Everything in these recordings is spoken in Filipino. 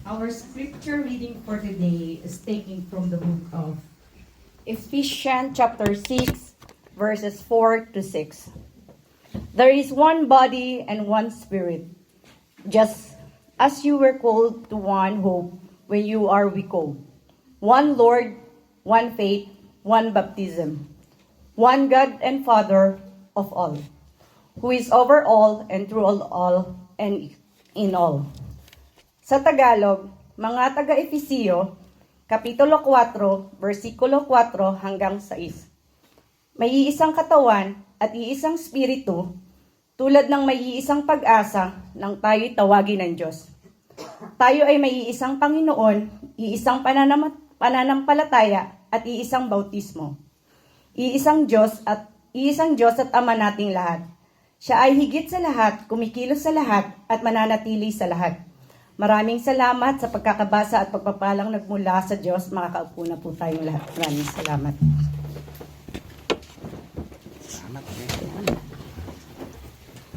Our scripture reading for today is taken from the book of Ephesians chapter 6, verses 4 to 6. There is one body and one spirit, just as you were called to one hope when you are called. One Lord, one faith, one baptism, one God and Father of all, who is over all and through all and in all. Sa Tagalog, mga taga-Efesiyo, Kapitulo 4, versikulo 4 hanggang 6. May iisang katawan at iisang spirito, tulad ng may iisang pag-asa nang tayo'y tawagin ng Diyos. Tayo ay may iisang Panginoon, iisang pananampalataya at iisang bautismo. Iisang Diyos at Ama nating lahat. Siya ay higit sa lahat, kumikilos sa lahat at mananatili sa lahat. Maraming salamat sa pagkakabasa at pagpapalang nagmula sa Diyos. Makakaupo na po tayong lahat. Maraming salamat.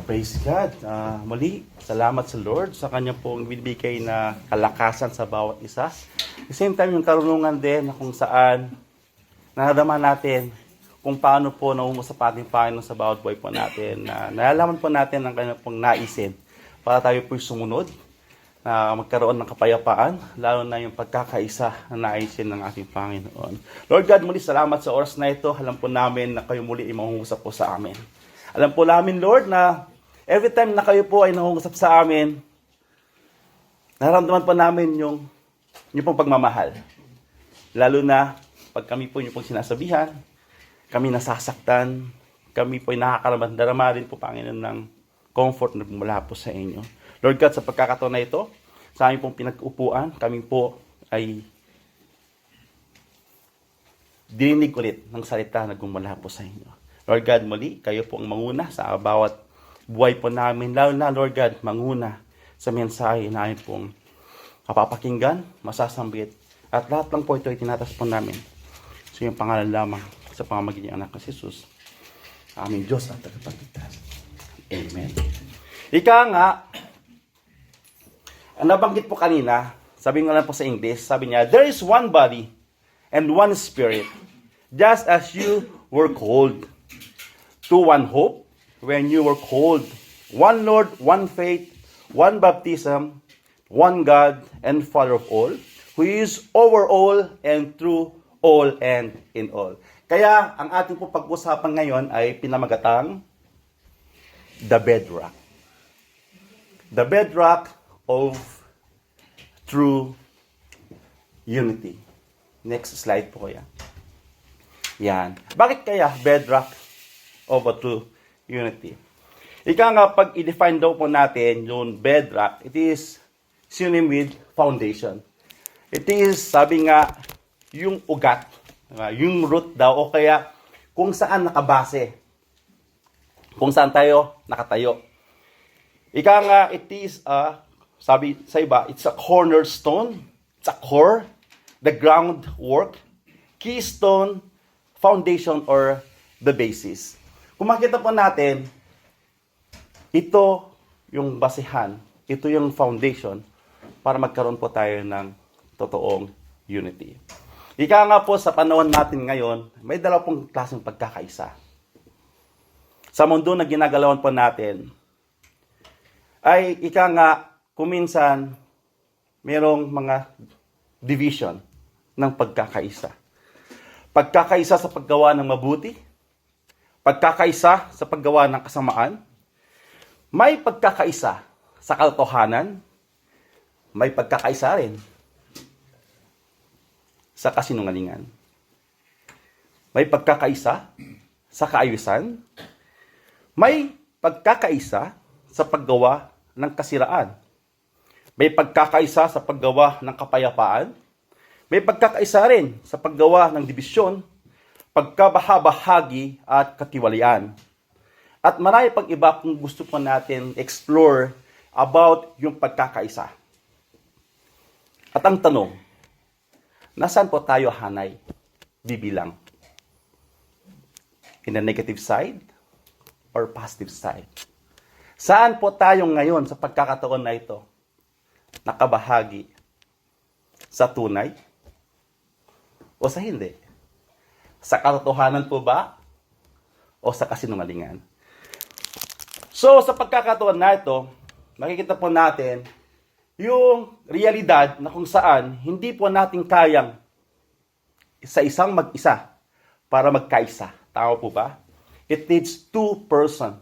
Praise God. Muli, salamat sa Lord sa kanya pong binibigay na kalakasan sa bawat isa. At the same time, yung karunungan din na kung saan naradama natin kung paano po naumusap ating Panginoon sa bawat buhay po natin. Nalalaman po natin ang kanya pong naisin para tayo po'y sumunod na magkaroon ng kapayapaan, lalo na yung pagkakaisa na naisin ng ating Panginoon. Lord God, muli salamat sa oras na ito. Alam po namin na kayo muli ay mangungusap po sa amin. Alam po namin, Lord, na every time na kayo po ay nangungusap sa amin, nararamdaman po namin yung pong pagmamahal. Lalo na pag kami po yung pong sinasabihan, kami nasasaktan, kami po ay nakakaramdama rin po, Panginoon, ng comfort na mula po sa inyo. Lord God, sa pagkakataon na ito, sa aming pong pinag-upuan, kami po ay dininig ulit ng salita na gumula po sa inyo. Lord God, muli, kayo po ang manguna sa bawat buhay po namin. Lalo na, Lord God, manguna sa mensahe na aming pong mapapakinggan, masasambit, at lahat lang po ito ay tinatas po namin sa iyong pangalan lamang sa pamamagitan ng anak ng Jesus, aming Diyos at tagapagligtas. Amen. Ika nga, ang nabanggit po kanina, sabi nga lang po sa English, sabi niya, there is one body and one spirit, just as you were called to one hope when you were called, one Lord, one faith, one baptism, one God and Father of all, who is over all and through all and in all. Kaya, ang ating po pag-usapan ngayon ay pinamagatang the bedrock. The bedrock of true unity. Next slide po kaya. Yan. Bakit kaya bedrock of a true unity? Ika nga, pag i-define daw po natin yung bedrock, it is synonym with foundation. It is, sabi nga, yung ugat, yung root daw, o kaya kung saan nakabase, kung saan tayo nakatayo. Ika nga, it is sabi sa iba, it's a cornerstone, it's a core, the groundwork, keystone, foundation, or the basis. Kung makita po natin, ito yung basihan, ito yung foundation para magkaroon po tayo ng totoong unity. Ika nga po sa panahon natin ngayon, may dalawa pong klaseng pagkakaisa. Sa mundo na ginagalawan po natin, ay ika nga, kuminsan, mayroong mga division ng pagkakaisa. Pagkakaisa sa paggawa ng mabuti, pagkakaisa sa paggawa ng kasamaan, may pagkakaisa sa katotohanan, may pagkakaisa rin sa kasinungalingan. May pagkakaisa sa kaayusan, may pagkakaisa sa paggawa ng kasiraan. May pagkakaisa sa paggawa ng kapayapaan. May pagkakaisa rin sa paggawa ng dibisyon, pagkabahabahagi at katiwalian. At marami pang iba kung gusto po natin explore about yung pagkakaisa. At ang tanong, nasaan po tayo hanay bibilang? In the negative side or positive side? Saan po tayo ngayon sa pagkakataon na ito? Nakabahagi Sa tunay? O sa hindi? Sa katotohanan po ba? O sa kasinungalingan? So, sa pagkakataon na ito, makikita po natin yung realidad na kung saan hindi po natin kayang sa isang mag-isa para magkaisa. Tama po ba? It needs two person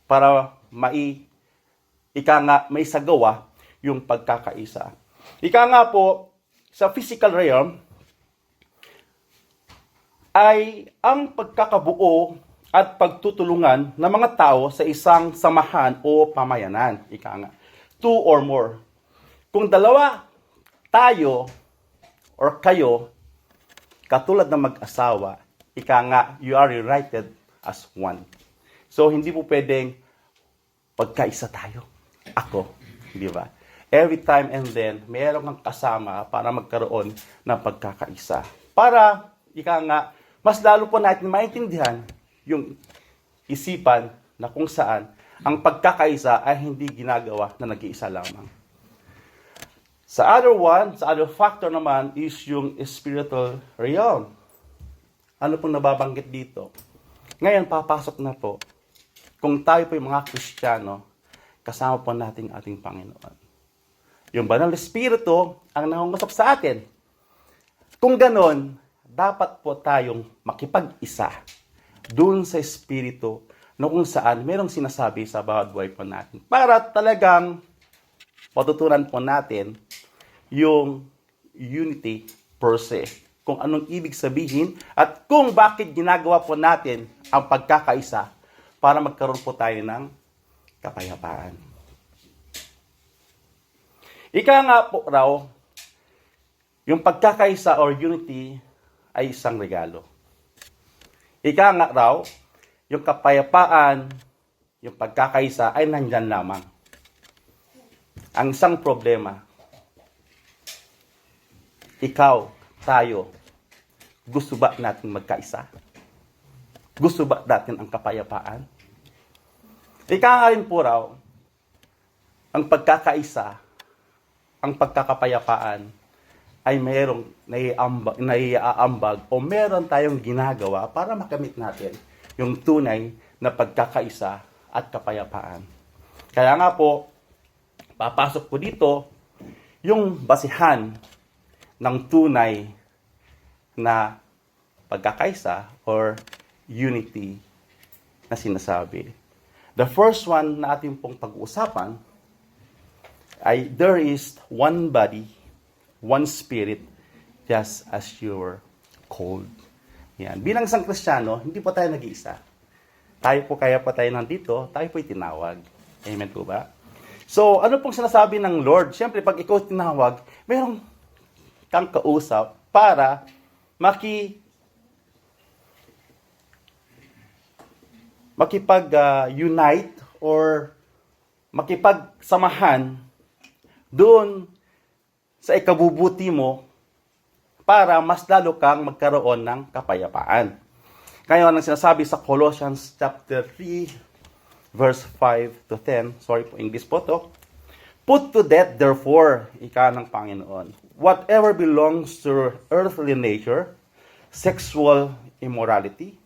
para may sagawa yung pagkakaisa. Ika nga po, sa physical realm, ay ang pagkakabuo at pagtutulungan ng mga tao sa isang samahan o pamayanan. Ika nga, two or more. Kung dalawa tayo or kayo, katulad ng mag-asawa, ika nga, you are united as one. So, hindi po pwedeng pagkaisa tayo. Ako. Di ba? Every time and then, mayroon kang kasama para magkaroon ng pagkakaisa. Para, ika nga, mas lalo po natin maintindihan yung isipan na kung saan ang pagkakaisa ay hindi ginagawa na nag-iisa lamang. Sa other factor naman is yung spiritual realm. Ano pong nababanggit dito? Ngayon, papasok na po. Kung tayo po yung mga Kristiyano, kasama po natin ating Panginoon. Yung banal na Espiritu ang nangungusap sa atin. Kung ganon, dapat po tayong makipag-isa doon sa Espiritu na kung saan merong sinasabi sa bawat buhay po natin. Para talagang matutunan po natin yung unity per se. Kung anong ibig sabihin at kung bakit ginagawa po natin ang pagkakaisa para magkaroon po tayo ng kapayapaan. Ika nga po raw, yung pagkakaisa or unity ay isang regalo. Ika nga raw, yung kapayapaan, yung pagkakaisa ay nandyan lamang. Ang isang problema, ikaw, tayo, gusto ba natin magkaisa? Gusto ba natin ang kapayapaan? Ika nga rin po raw, ang pagkakaisa, ang pagkakapayapaan, ay mayroong naiaambag o meron tayong ginagawa para makamit natin yung tunay na pagkakaisa at kapayapaan. Kaya nga po, papasok po dito yung basihan ng tunay na pagkakaisa or unity na sinasabi. The first one na ating pong pag-uusapan ay there is one body, one spirit, just as you're called. Yan. Bilang isang Kristiyano, hindi po tayo nag-iisa. Tayo po, kaya po tayo nandito, tayo po'y tinawag. Amen po ba? So, ano pong sinasabi ng Lord? Siyempre, pag ikaw tinawag, mayroong kang kausap para makipag-unite or makipagsamahan doon sa ikabubuti mo para mas lalo kang magkaroon ng kapayapaan. Kaya ang sinasabi sa Colossians chapter 3 verse 5 to 10, sorry po, English po to. Put to death therefore, ika ng Panginoon, whatever belongs to earthly nature, sexual immorality,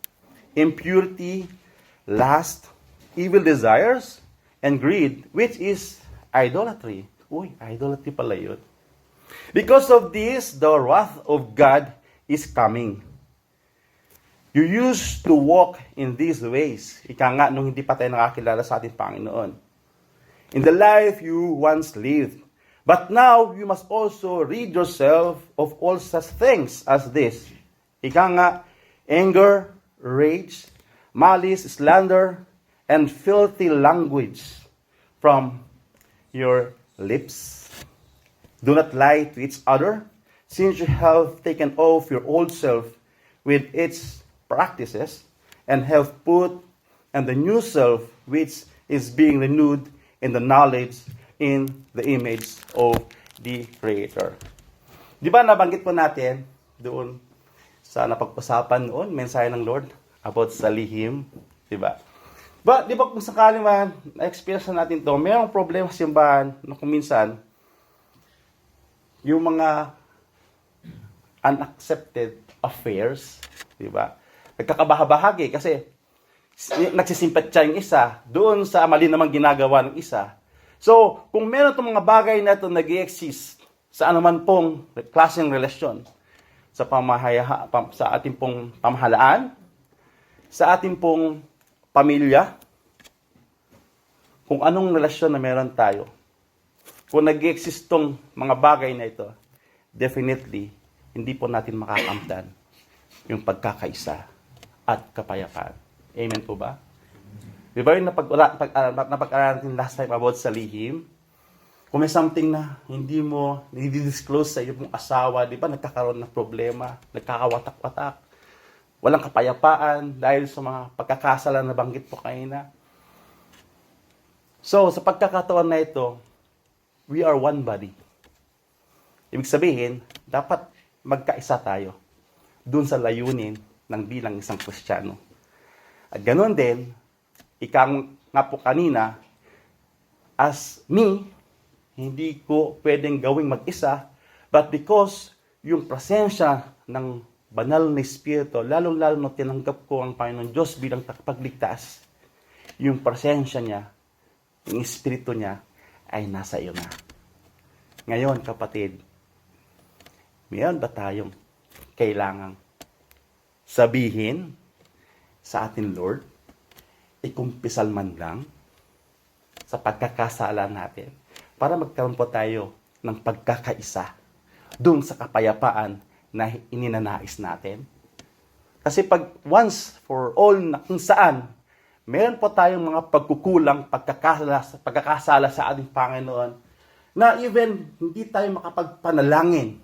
impurity, lust, evil desires, and greed, which is idolatry. Uy, idolatry pala yun. Because of this, the wrath of God is coming. You used to walk in these ways. Ika nga, nung hindi pa tayo nakakilala sa ating Panginoon. In the life you once lived. But now, you must also rid yourself of all such things as this. Ika nga, anger, rage, malice, slander, and filthy language from your lips. Do not lie to each other, since you have taken off your old self with its practices, and have put on the new self, which is being renewed in the knowledge in the image of the Creator. Di ba nabanggit po natin doon sa napag-usapan noon, mensahe ng Lord about sa lihim, di ba? Di ba kung sakali man, na-experience natin to, mayroong problema sa simbahan na kung minsan, yung mga unaccepted affairs, di ba? Nagkakabahabahagi kasi nagsisimpatya yung isa doon sa mali namang ginagawa ng isa. So, kung meron itong mga bagay na ito nag-exist sa anuman pong klaseng relasyon, sa sa ating pong pamahalaan, sa ating pong pamilya, kung anong relasyon na meron tayo, kung nag-exist tong mga bagay na ito, definitely, hindi po natin makakamtan yung pagkakaisa at kapayapaan. Amen po ba? Di ba yung napag-aralan natin last time about sa lihim? Kung may something na hindi mo i-disclose sa iyong asawa, di ba nagkakaroon ng problema, nagkakawatak-watak, walang kapayapaan dahil sa mga pagkakasala na banggit po kanina. So, sa pagkakataon na ito, we are one body. Ibig sabihin, dapat magkaisa tayo dun sa layunin ng bilang isang Kristiyano. At ganoon din, nga po kanina, as me, hindi ko pwedeng gawing mag-isa, but because yung presensya ng banal na Espiritu, lalong-lalo na tinanggap ko ang Panginoon Diyos bilang takpagligtas, yung presensya niya, yung Espiritu niya, ay nasa iyo na. Ngayon, kapatid, mayroon ba tayong kailangang sabihin sa ating Lord, ikumpisal man lang sa pagkakasala natin para magkaroon po tayo ng pagkakaisa doon sa kapayapaan na ininanais natin? Kasi pag once for all na kung saan meron po tayong mga pagkukulang, pagkakasala sa ating Panginoon na even hindi tayo makapagpanalangin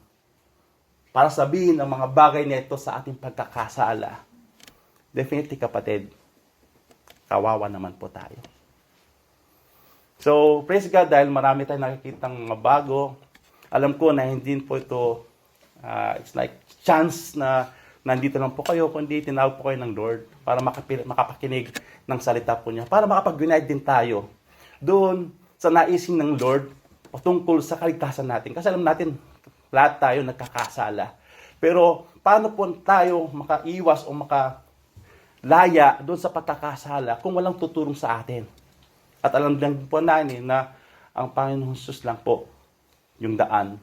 para sabihin ang mga bagay nito sa ating pagkakasala. Definitely, kapatid, kawawa naman po tayo. So, praise God dahil marami tayong nakikitang mga bago. Alam ko na hindi po ito, it's like chance na nandito lang po kayo, kundi tinawag po kayo ng Lord para makapakinig ng salita po niya. Para makapag-unite din tayo doon sa naisin ng Lord patungkol sa kaligtasan natin. Kasi alam natin, lahat tayo nagkakasala. Pero paano po tayo makaiwas o makalaya doon sa pagkakasala kung walang tutulong sa atin? At alam lang po natin na ang Panginoon Jesus lang po yung daan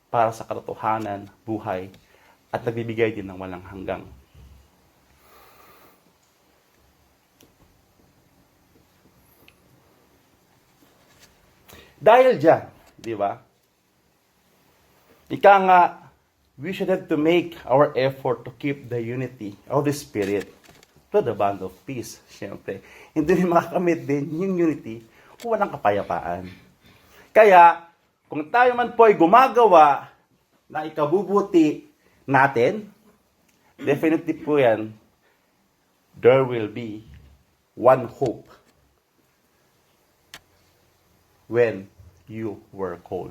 para sa katotohanan, buhay, at nagbibigay din ng walang hanggang. Dahil dyan, di ba? Ika nga, we should have to make our effort to keep the unity of the Spirit to the bond of peace. Siyempre, hindi rin makakamit din yung unity kung walang kapayapaan. Kaya, kung tayo man po ay gumagawa na ikabubuti natin, definitely po yan, there will be one hope when you were called.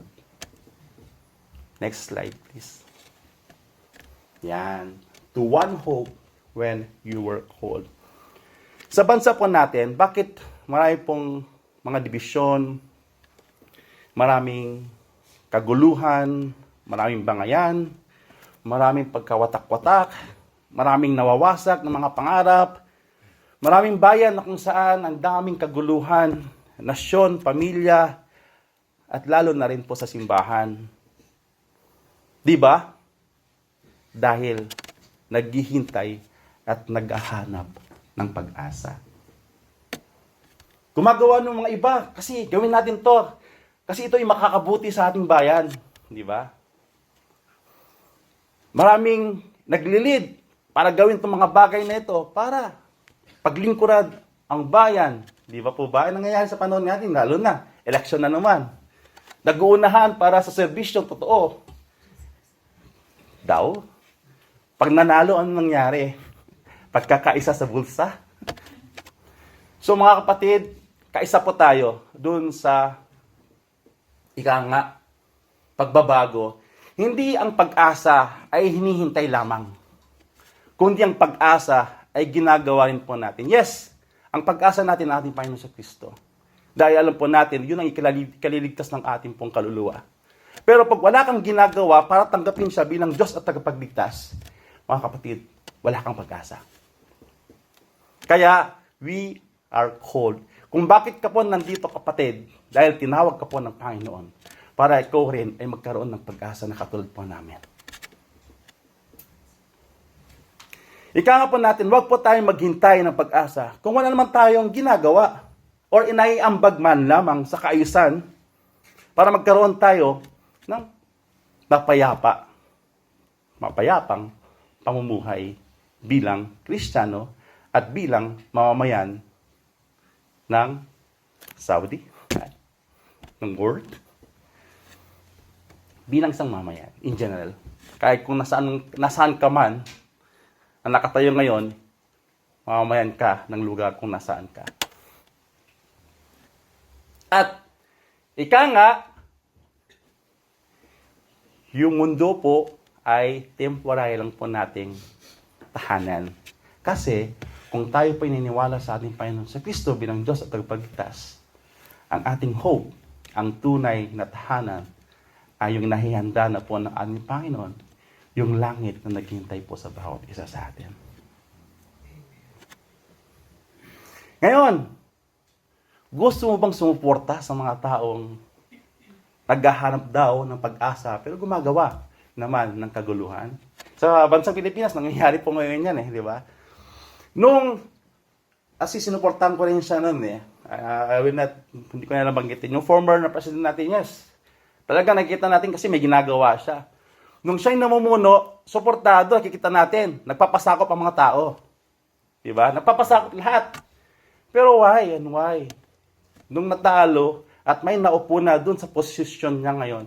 Next slide, please. Yan. To one hope when you were called. Sa bansa po natin, bakit marami pong mga dibisyon, maraming kaguluhan, maraming bangayan, maraming pagkawatak-watak, maraming nawawasak ng mga pangarap, maraming bayan na kung saan ang daming kaguluhan, nasyon, pamilya, at lalo na rin po sa simbahan. Di ba? Dahil naghihintay at naghahanap ng pag-asa. Gumagawa ng mga iba, kasi gawin natin to. Kasi ito ay makakabuti sa ating bayan. Di ba? Maraming naglilid para gawin itong mga bagay na ito para paglingkurad ang bayan. Di ba po ba? Ang nangyayari sa panahon natin, lalo na, eleksyon na naman. Nag-uunahan para sa serbisyong totoo. Daw, pag nanalo, ano nangyari? Pagkakaisa sa bulsa. So mga kapatid, kaisa po tayo dun sa pagbabago. Hindi ang pag-asa ay hinihintay lamang, kundi ang pag-asa ay ginagawa rin po natin. Yes, ang pag-asa natin ang ating Panginoon sa Kristo. Dahil alam po natin, yun ang ikaliligtas ng ating pong kaluluwa. Pero pag wala kang ginagawa para tanggapin siya bilang Diyos at tagapagligtas, mga kapatid, wala kang pag-asa. Kaya, we are called. Kung bakit ka po nandito, kapatid, dahil tinawag ka po ng Panginoon, para ikaw rin ay magkaroon ng pag-asa na katulad po namin. Ika nga po natin, huwag po tayong maghintay ng pag-asa kung wala naman tayong ginagawa or inaiambag man lamang sa kaayusan para magkaroon tayo ng mapayapang pamumuhay bilang Kristiyano at bilang mamamayan ng Saudi, ng world, bilang isang mamayan in general. Kahit kung nasaan ka man na nakatayo ngayon, mamamayan ka ng lugar kung nasaan ka. At ika nga, yung mundo po ay temporary lang po nating tahanan. Kasi kung tayo po ininiwala sa ating Panginoon sa Kristo bilang Diyos at tagapagligtas, ang ating hope, ang tunay na tahanan, ay yung nahihanda na po ng ating Panginoon, yung langit na naghihintay po sa bawat isa sa atin. Ngayon, gusto mo bang sumuporta sa mga taong naghahanap daw ng pag-asa pero gumagawa naman ng kaguluhan? Sa bansang Pilipinas, nangyayari po ngayon yan di ba? Sinuportahan ko rin siya noon hindi ko na nabanggitin. Yung former na president natin, yes. Talaga nakikita natin kasi may ginagawa siya. Nung siya'y namumuno, suportado, nakikita natin, nagpapasakop ang mga tao. Diba? Nagpapasakop lahat. Pero why and why? Nung natalo at may naupo na dun sa posisyon niya ngayon,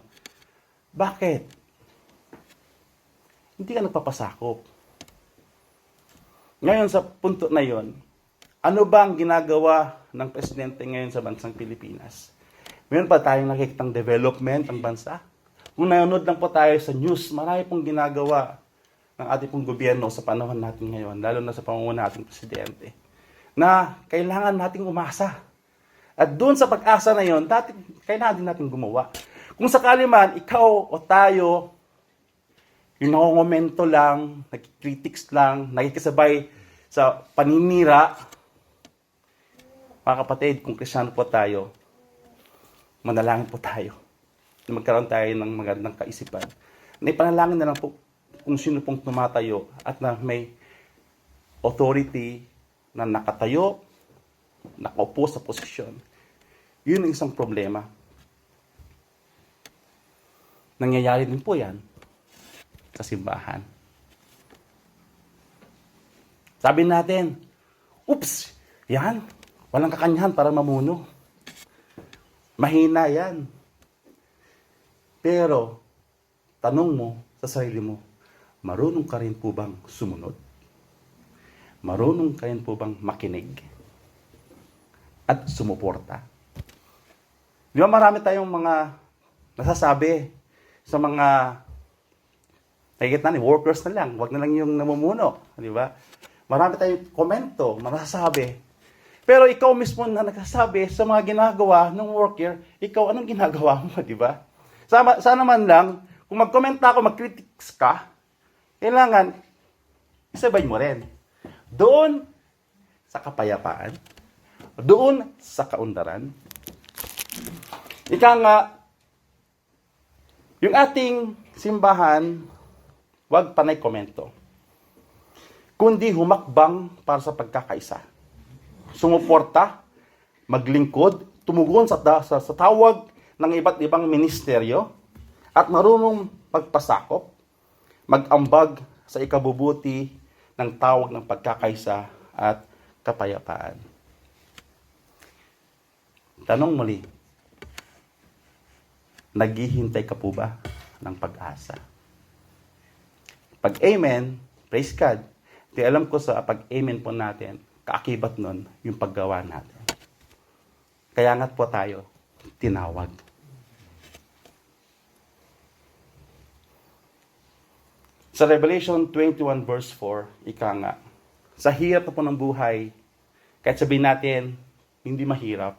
bakit? Hindi ka nagpapasakop. Ngayon sa punto na yon, ano ba ang ginagawa ng presidente ngayon sa bansang Pilipinas? Meron pa tayong nakikitang development ang bansa? Kung nanonood lang po tayo sa news, marami pong ginagawa ng ating pong gobyerno sa panahon natin ngayon, lalo na sa pamumuno nating presidente, na kailangan nating umasa. At doon sa pag-asa na yon, kailangan din natin gumawa. Kung sakali man, ikaw o tayo, yung nakongomento lang, nagkikritics lang, nakikisabay sa paninira, mga kapatid, kung Kristiyano po tayo, manalangin po tayo. Magkaroon tayo ng magandang kaisipan. Ipanalangin na lang po kung sino pong tumatayo at na may authority na nakatayo, nakaupo sa posisyon. Yun ang isang problema. Nangyayari din po yan sa simbahan. Sabi natin, oops, yan, walang kakanyahan para mamuno. Mahina yan. Pero, tanong mo sa sarili mo, marunong ka rin po bang sumunod? Marunong ka rin po bang makinig? At sumuporta? Di ba marami tayong mga nasasabi sa mga nakikita ni workers na lang, wag na lang yung namumuno, di ba? Marami tayong komento, masasabi. Pero ikaw mismo na nagsasabi sa mga ginagawa ng worker, ikaw anong ginagawa mo, di ba? Sana man lang, kung mag-komenta ako, mag-critics ka, kailangan, isabay mo rin. Doon sa kapayapaan, doon sa kaundaran. Ika nga, yung ating simbahan, wag panay komento, kundi humakbang para sa pagkakaisa. Sumuporta, maglingkod, tumugon sa tawag ng iba't ibang ministeryo, at marunong pagpasakop, mag-ambag sa ikabubuti ng tawag ng pagkakaisa at kapayapaan. Tanong muli, naghihintay ka po ba ng pag-asa? Pag amen, praise God. Di alam ko sa pag-amen po natin, kaakibat nun yung paggawa natin. Kaya nga't po tayo tinawag. Sa Revelation 21 verse 4, ika nga, sa hirap na po ng buhay, kahit sabihin natin, hindi mahirap,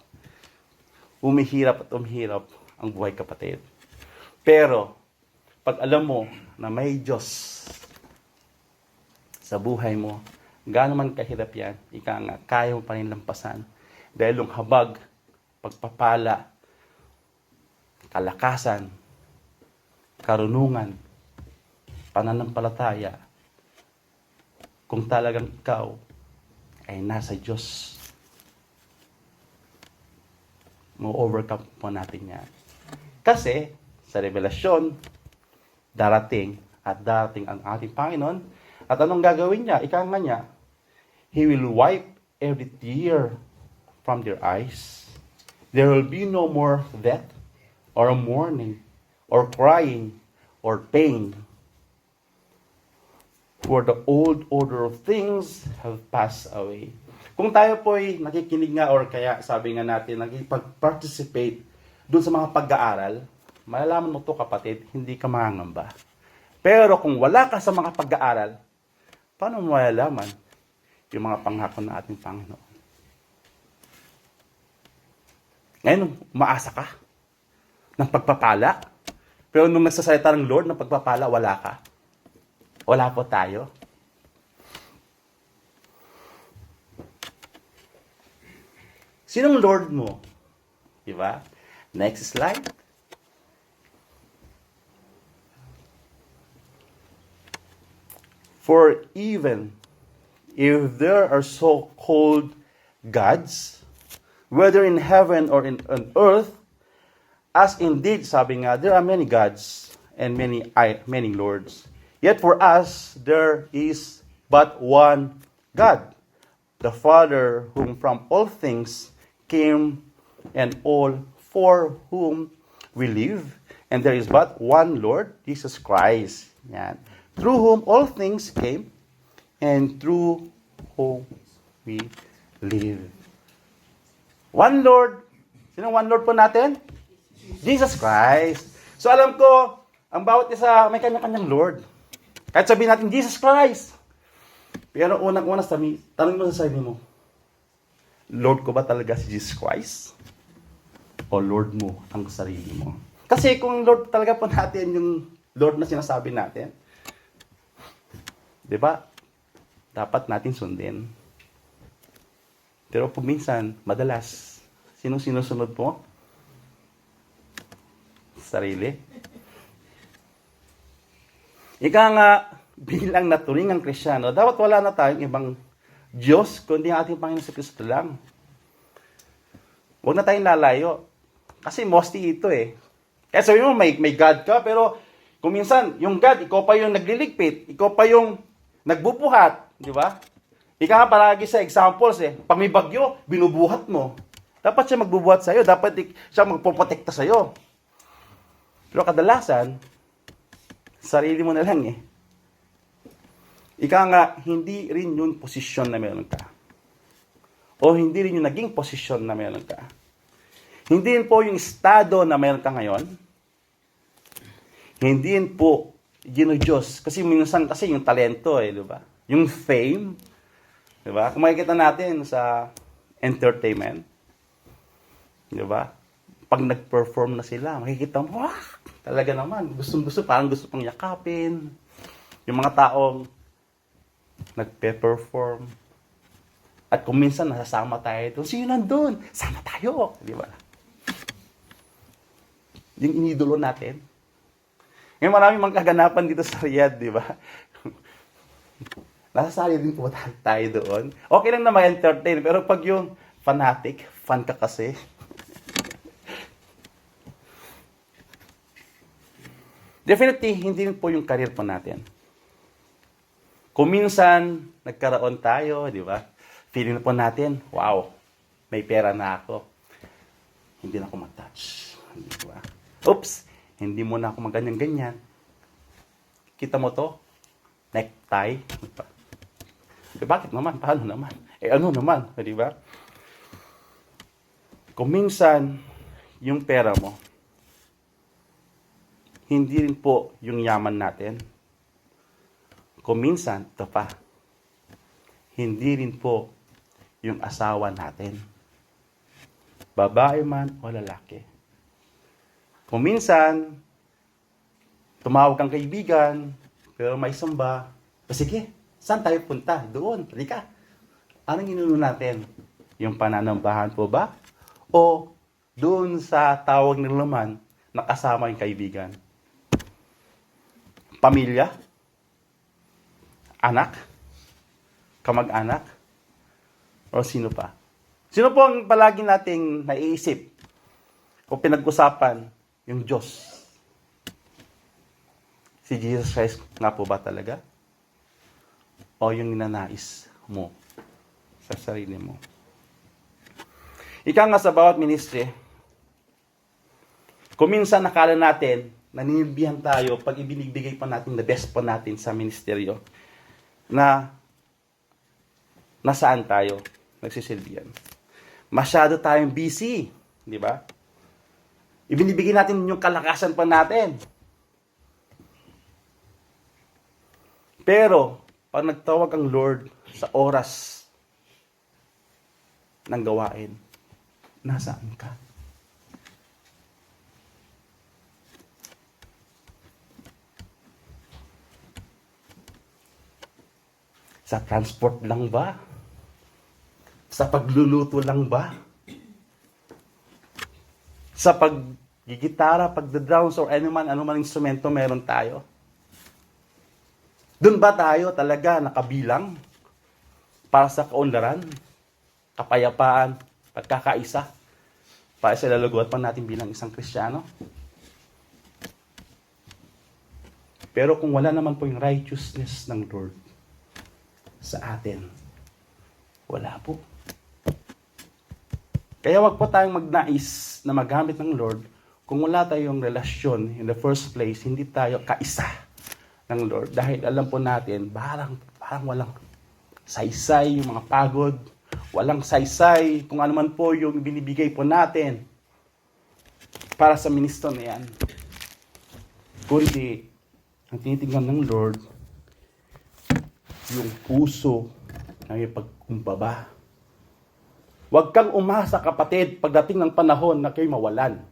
umihirap at umihirap ang buhay, kapatid. Pero, pag alam mo na may Diyos sa buhay mo, gaano man kahirap yan, ika nga, kaya mo pa rin lampasan. Dahil yung habag, pagpapala, kalakasan, karunungan, pananampalataya, kung talagang ikaw ay nasa Diyos, mo-overcome po natin yan. Kasi, sa revelasyon, darating ang ating Panginoon. At anong gagawin niya? Ika nga niya, He will wipe every tear from their eyes. There will be no more death, or mourning, or crying, or pain. For the old order of things have passed away. Kung tayo po'y nakikinig nga, or kaya sabi nga natin, nagpag-participate dun sa mga pag-aaral, malalaman mo to kapatid, hindi ka mangangamba. Pero kung wala ka sa mga pag-aaral, paano mo malalaman yung mga pangako ng ating Panginoon? Ngayon, umaasa ka ng pagpapala. Pero nung nagsasalita ng Lord ng pagpapala, wala ka. Wala po tayo. Sinong Lord mo? Diba? Next slide. For even if there are so-called gods, whether in heaven or on earth, as indeed, sabi nga, there are many gods and many lords. Yet for us, there is but one God, the Father, whom from all things came and all for whom we live. And there is but one Lord, Jesus Christ. Yan. Through whom all things came and through whom we live. One Lord. Sino one Lord po natin? Jesus Christ. So alam ko, ang bawat isa may kanya-kanyang Lord. Kahit sabihin natin, Jesus Christ. Pero unang-una, tanong mo sa sarili mo, Lord ko ba talaga si Jesus Christ? O Lord mo ang sarili mo? Kasi kung Lord talaga po natin yung Lord na sinasabi natin, di ba? Dapat natin sundin. Pero kung minsan, madalas, sinong sinusunod po? Sarili. Ika nga, bilang naturingang Kristyano, dapat wala na tayong ibang Diyos, kundi ang ating Panginoon sa Kristo lang. Huwag na tayong lalayo. Kasi mostly ito eh. Kaya sabi mo, may God ka, pero kung minsan, yung God, ikaw pa yung nagliligpit, ikaw pa yung nagbubuhat, di ba? Ika nga palagi sa examples eh. Pag may bagyo, binubuhat mo. Dapat siya magbubuhat sa'yo, dapat siya magpoprotekta sa'yo. Pero kadalasan, sarili mo na lang eh. Ika nga, hindi rin yung posisyon na meron ka. O hindi rin yung naging posisyon na meron ka. Hindi rin po yung estado na meron ka ngayon. Hindi rin po yun Diyos. Kasi minsan kasi yung talento eh, di ba? Yung fame, di ba? Kung makikita natin sa entertainment, di ba? Pag nag-perform na sila, makikita mo, wah! Talaga naman, gusto, parang gusto pang yakapin. Yung mga taong nagpe-perform. At kung minsan nasasama tayo doon, sino nandun? Sama tayo, di ba? Yung inidolo natin. Ngayon maraming mga kaganapan dito sa Riyadh, di ba? Nasasali din po tayo doon. Okay lang na ma-entertain, pero pag yung fanatic, fan ka kasi. Definitely, hindi rin po yung career po natin. Kung minsan, nagkaroon tayo, di ba? Feeling na po natin, wow, may pera na ako. Hindi na ako matouch. Di ba? Oops, hindi mo na ako maganyan-ganyan. Kita mo to? Necktie. Diba? Bakit naman? Paano naman? Ano naman? Di ba? Kung minsan, yung pera mo, hindi rin po yung yaman natin. Kung minsan, ito pa, hindi rin po yung asawa natin. Babae man o lalaki. Kung minsan, Tumawag kang kaibigan, pero may samba. O sige, saan tayo punta? Doon, halika. Anong inuno natin? Yung pananambahan po ba? O doon sa tawag ng laman, nakasama yung kaibigan? Pamilya? Anak? Kamag-anak? O sino pa? Sino po ang palagi nating naiisip o pinag-usapan? Yung Diyos. Si Jesus Christ nga po ba talaga? O yung ninanais mo sa sarili mo? Ika nga sa bawat ministry, kung minsan nakala natin, naninilbihan tayo pag ibinibigay pa natin the best pa natin sa ministeryo, na nasaan tayo nagsisilbihan. Masyado tayong busy, di ba? Ibinibigay natin yung kalakasan pa natin. Pero, pag nagtawag ang Lord sa oras ng gawain, nasaan ka? Sa transport lang ba? Sa pagluluto lang ba? Sa paggigitara, pagda-drums, or anuman instrumento meron tayo? Doon ba tayo talaga nakabilang para sa kaunlaran, kapayapaan, pagkakaisa, para sa lalaguan pa natin bilang isang Kristiyano? Pero kung wala naman po yung righteousness ng Lord sa atin, wala po. Kaya wag po tayong magnais na magamit ng Lord kung wala tayong relasyon in the first place, hindi tayo kaisa ng Lord. Dahil alam po natin, parang walang saysay yung mga pagod, walang saysay kung ano man po yung binibigay po natin para sa ministro na yan. Kundi, ang tinitingnan ng Lord, yung puso na may pagkumbaba. Huwag kang umasa, kapatid, pagdating ng panahon na kayo mawalan.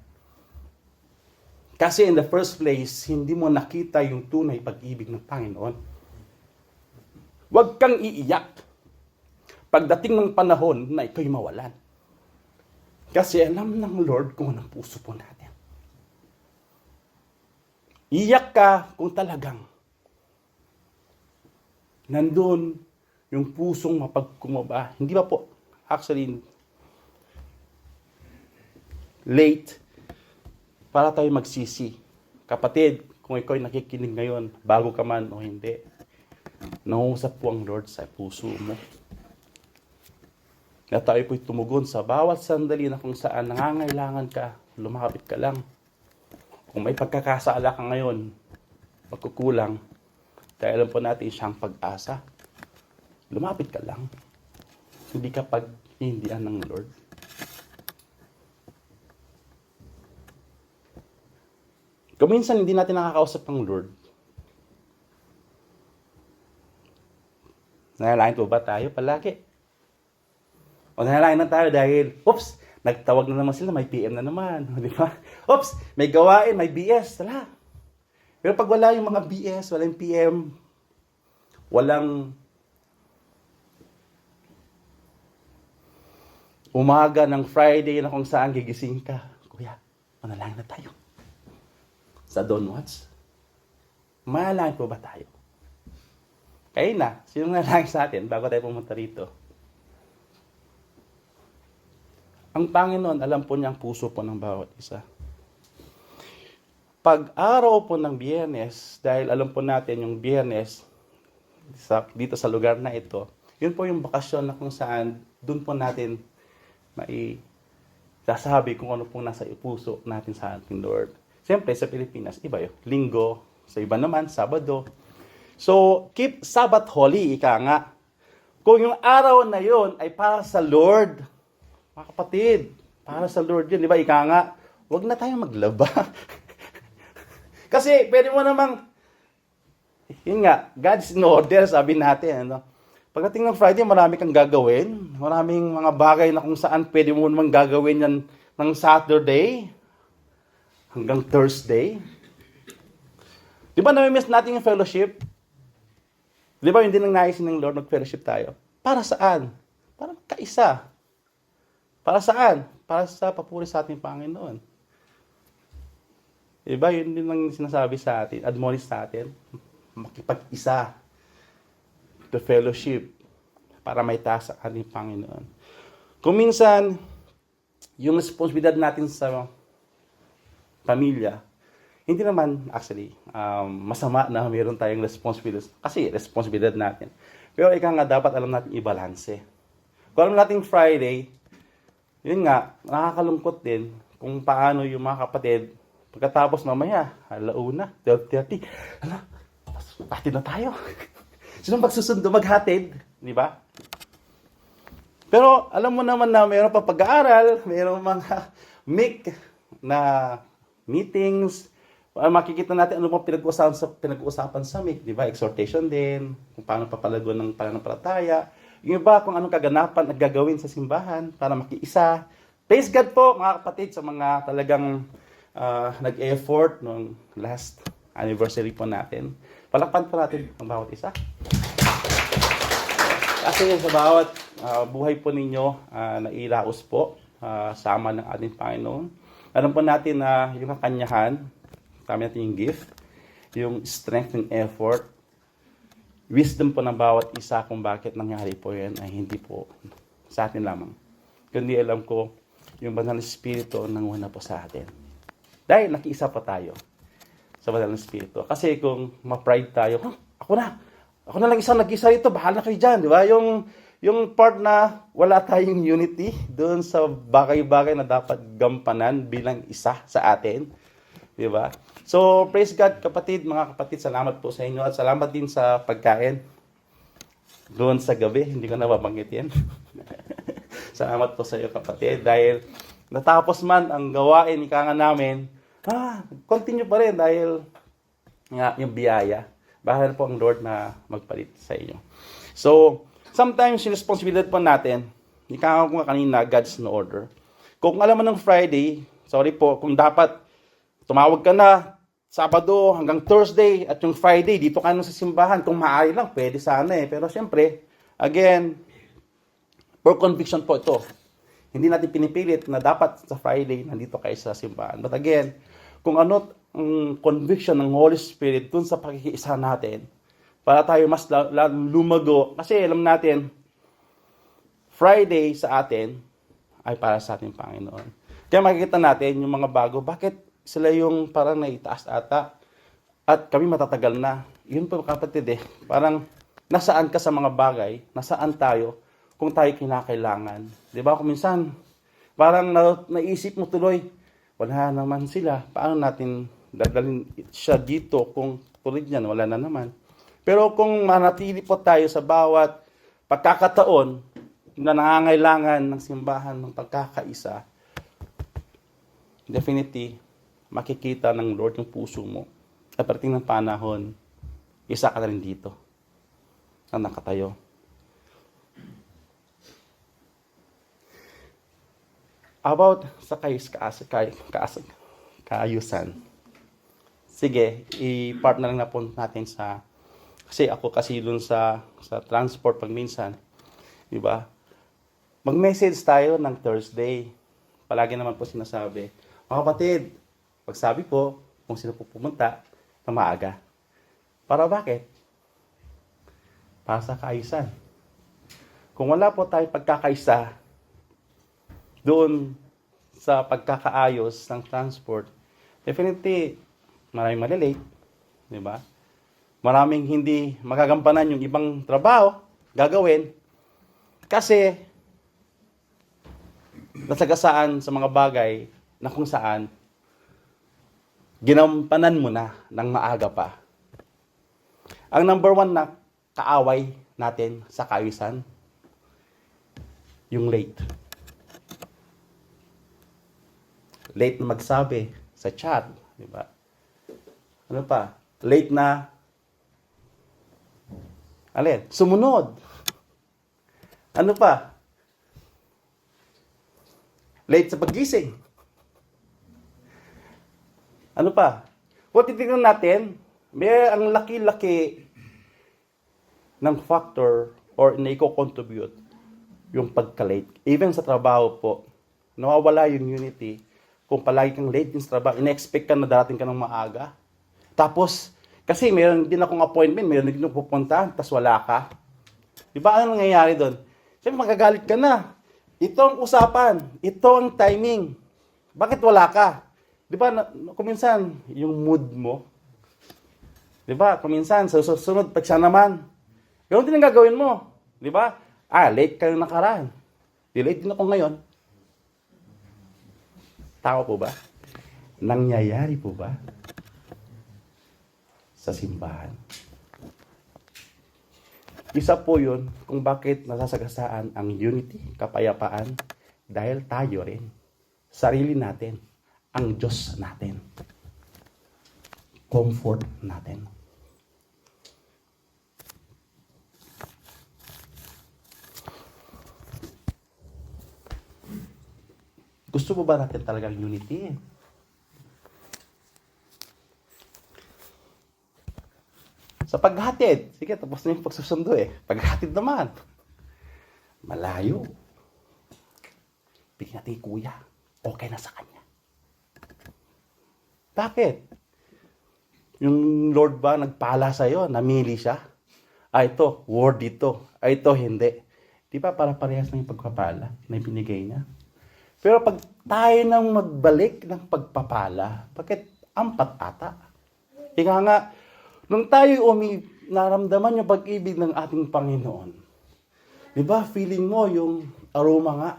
Kasi in the first place, hindi mo nakita yung tunay pag-ibig ng Panginoon. Huwag kang iiyak pagdating ng panahon na ikaw mawalan. Kasi alam ng Lord kung anong puso po natin. Iyak ka kung talagang nandun yung pusong mapagkumaba. Hindi ba po? Actually, late para tayo magsisi. Kapatid, kung ikaw ay nakikinig ngayon, bago ka man o hindi, nangungusap po ang Lord sa puso mo. Na tayo po'y tumugon sa bawat sandali na kung saan nangangailangan ka, lumapit ka lang. Kung may pagkakasala ka ngayon, pagkukulang, dahil alam po natin siyang pag-asa, lumapit ka lang. Hindi ka pag-hindian ng Lord. Kung minsan hindi natin nakakausap ng Lord, nalalain po ba tayo palagi? O nalalain na tayo dahil, oops, nagtawag na naman sila, may PM na naman. Di ba? Oops, may gawain, may BS. Tala. Pero pag wala yung mga BS, walang PM, walang umaga ng Friday na kung saan gigising ka, kuya, manalangin na tayo. Sa Don Watts, manalangin po ba tayo? Kaya na, sino nanalangin sa atin bago tayo pumunta rito? Ang Panginoon, alam po niya ang puso po ng bawat isa. Pag araw po ng Biyernes, dahil alam po natin yung Biyernes, dito sa lugar na ito, yun po yung bakasyon na kung saan, dun po natin sasabi kung ano pong nasa puso natin sa ating Lord. Siyempre, sa Pilipinas, iba yun. Linggo, sa iba naman, Sabado. So, keep Sabbath holy, ika nga. Kung yung araw na yun ay para sa Lord, mga kapatid, para sa Lord yun, di ba? Ika nga, huwag na tayong maglaba. Kasi, pwede mo namang, yun nga, God's in order, sabi natin, ano? Pagdating ng Friday, marami kang gagawin. Maraming mga bagay na kung saan pwede mo naman gagawin yan ng Saturday hanggang Thursday. Di ba nami-miss natin yung fellowship? Di ba hindi nang nais ng Lord mag-fellowship tayo? Para saan? Para magkaisa. Para saan? Para sa papuri sa ating Panginoon. Di ba yun din ang sinasabi sa atin, admonish sa atin, makipag-isa to fellowship para may taas sa ating Panginoon. Kung minsan, yung responsibilidad natin sa pamilya, hindi naman actually masama na mayroon tayong responsibility. Kasi responsibilidad natin. Pero ika nga dapat alam natin i-balance. Kung alam natin Friday, yun nga, nakakalungkot din kung paano yung mga kapatid, pagkatapos mamaya, alauna, 12:30, hatid na tayo. Sino magsusundo maghatid? Di ba? Pero alam mo naman na mayroon pa pag-aaral, mayroon mga na meetings, makikita natin ano pang pinag-uusapan sa MIC, di ba? Exhortation din, kung paano papalago ng pananampalataya. Yung iba kung anong kaganapan at gagawin sa simbahan para makiisa. Praise God po mga kapatid sa mga talagang nag-effort nung last anniversary po natin. Palakpan po natin ang bawat isa. Kasi sa bawat buhay po ninyo nailaos po sama ng ating Panginoon. Alam po natin na yung kakanyahan, kami natin yung gift, yung strength and effort, wisdom po ng bawat isa kung bakit nangyari po yan ay hindi po sa atin lamang. Kundi alam ko, yung Banal na Espiritu nanguna po sa atin. Dahil nakiisa pa tayo sa Banal na Espiritu. Kasi kung ma-pride tayo, ako na lang isang nag-isa rito, bahala kayo dyan, di ba? Yung part na wala tayong unity doon sa bagay-bagay na dapat gampanan bilang isa sa atin. Di ba? So, praise God kapatid, mga kapatid, salamat po sa inyo at salamat din sa pagkain doon sa gabi. Hindi ko na mabanggit yan. Salamat po sa iyo kapatid dahil natapos man ang gawain ika nga namin, continue pa rin dahil nga yung biyaya. Bahala po ang Lord na magpalit sa inyo. So, sometimes yung responsibilidad po natin, ika ko nga kanina, God's no order. Kung alam mo ng Friday, sorry po, kung dapat tumawag ka na Sabado hanggang Thursday at yung Friday, dito ka na sa simbahan. Kung maaari lang, pwede sana eh. Pero siyempre, again, for conviction po ito. Hindi natin pinipilit na dapat sa Friday nandito kayo sa simbahan. But again, kung ano ang conviction ng Holy Spirit dun sa pakikiisa natin, para tayo mas lumago. Kasi alam natin, Friday sa atin ay para sa ating Panginoon. Kaya makikita natin yung mga bago, bakit sila yung parang naitaas ata at kami matatagal na. Yun po kapatid eh. Parang nasaan ka sa mga bagay, nasaan tayo kung tayo kinakailangan. Di ba? Kung minsan, parang naisip mo tuloy, wala naman sila. Paano natin dadalhin siya dito kung tulad niyan, wala na naman. Pero kung manatili po tayo sa bawat pagkakataon na nangangailangan ng simbahan ng pagkakaisa, definitely, makikita ng Lord yung puso mo. At parating ng panahon, isa ka na rin dito na nakatayo. About sa kaayusan. Sige, i-partner na po natin sa kasi dun sa transport pag minsan, di ba? Mag-message tayo ng Thursday. Palagi naman po sinasabi, mga kapatid, pagsabi po, kung sino po pumunta, na maaga. Para bakit? Para sa kaayusan. Kung wala po tayo pagkakaisa doon sa pagkakaayos ng transport, definitely, maraming malilate. Di ba? Maraming hindi magagampanan yung ibang trabaho, gagawin, kasi nasagasaan sa mga bagay na kung saan ginampanan mo na ng maaga pa. Ang number one na kaaway natin sa kaayusan, yung late. Late na magsabi sa chat, di ba? Ano pa? Late na sumunod. Ano pa? Late sa paggising. Ano pa? Kung titignan natin, May ang laki-laki ng factor or na i-contribute yung pagka-late. Even sa trabaho po, nawawala yung unity. Kung palagi kang late din sa trabaho, ina-expect ka na darating ka ng maaga. Tapos, kasi meron din akong appointment, meron din akong pupuntahan, tapos wala ka. Di ba ano nangyayari doon? Siyempre magagalit ka na. Ito ang usapan, ito ang timing. Bakit wala ka? Di ba, kuminsan, yung mood mo, di ba, kuminsan, sa susunod, pag siya naman, ganoon din ang gagawin mo. Di ba? Late ka na nakaraan. Late din ako ngayon. Tao po ba? Nangyayari po ba? Sa simbahan. Isa po yun kung bakit nasasagasaan ang unity, kapayapaan, dahil tayo rin, sarili natin, ang Diyos natin, comfort natin. Gusto mo ba natin talagang unity? Sa paghatid, sige, tapos na yung pagsusundo eh. Paghatid naman, malayo. Bigyan natin yung kuya, okay na sa kanya. Bakit? Yung Lord ba nagpala sa'yo, namili siya? Ito, word ito. Ito, hindi. Di ba para parehas na yung pagpapala na binigay niya? Pero pag tayo nang magbalik ng pagpapala, bakit ampat ata? Ika nga, nung tayo naramdaman yung pag-ibig ng ating Panginoon, di ba, feeling mo yung aroma nga,